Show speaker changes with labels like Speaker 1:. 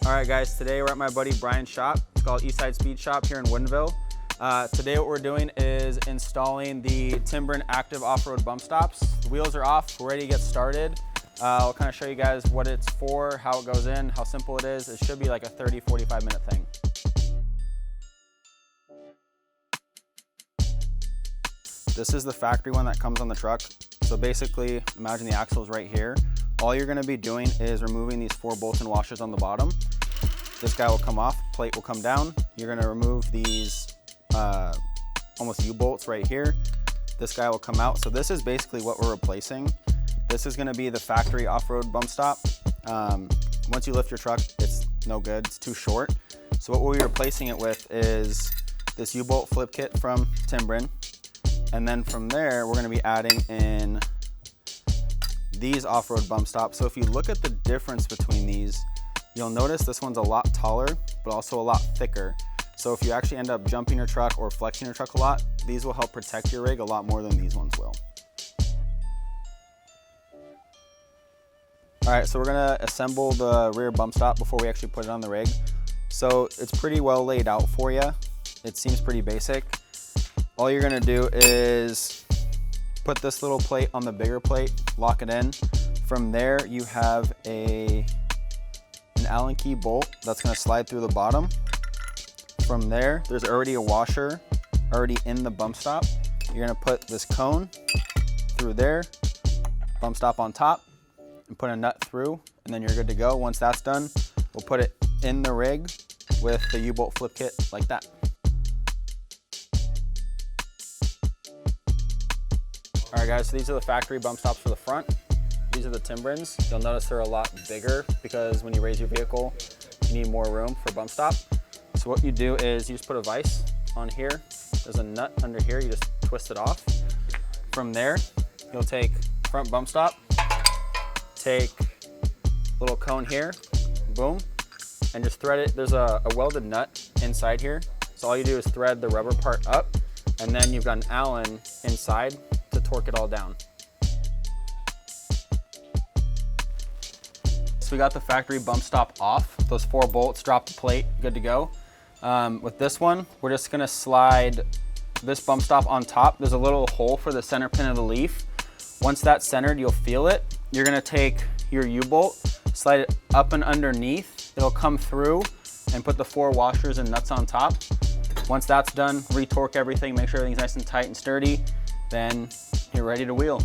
Speaker 1: All right guys, today we're at my buddy Brian's shop. It's called Eastside Speed Shop here in Woodinville. Today what we're doing is installing the Timbren active off-road bump stops. The wheels are off, we're ready to get started. I'll kind of show you guys what it's for, how it goes in, how simple it is. It should be like a 30-45 minute thing. This is the factory one that comes on the truck. So basically, imagine the axle's right here. All you're gonna be doing is removing these 4 bolts and washers on the bottom. This guy will come off, plate will come down. You're gonna remove these almost U-bolts right here. This guy will come out. So this is basically what we're replacing. This is gonna be the factory off-road bump stop. Once you lift your truck, it's no good, it's too short. So what we'll be replacing it with is this U-bolt flip kit from Timbren. And then from there, we're gonna be adding in these off-road bump stops. So if you look at the difference between these, you'll notice this one's a lot taller, but also a lot thicker. So if you actually end up jumping your truck or flexing your truck a lot, these will help protect your rig a lot more than these ones will. All right, so we're gonna assemble the rear bump stop before we actually put it on the rig. So it's pretty well laid out for you. It seems pretty basic. All you're gonna do is put this little plate on the bigger plate, lock it in. From there, you have an Allen key bolt that's gonna slide through the bottom. From there, there's already a washer already in the bump stop. You're gonna put this cone through there, bump stop on top, and put a nut through, and then you're good to go. Once that's done, we'll put it in the rig with the U-bolt flip kit like that. All right guys, so these are the factory bump stops for the front. These are the Timbrens. You'll notice they're a lot bigger because when you raise your vehicle, you need more room for bump stop. So what you do is you just put a vise on here. There's a nut under here, you just twist it off. From there, you'll take front bump stop, take little cone here, boom, and just thread it. There's a welded nut inside here. So all you do is thread the rubber part up, and then you've got an Allen inside to torque it all down. So we got the factory bump stop off. Those 4 bolts, drop the plate, good to go. With this one, we're just gonna slide this bump stop on top. There's a little hole for the center pin of the leaf. Once that's centered, you'll feel it. You're gonna take your U-bolt, slide it up and underneath. It'll come through and put the 4 washers and nuts on top. Once that's done, re-torque everything, make sure everything's nice and tight and sturdy. Then you're ready to wheel.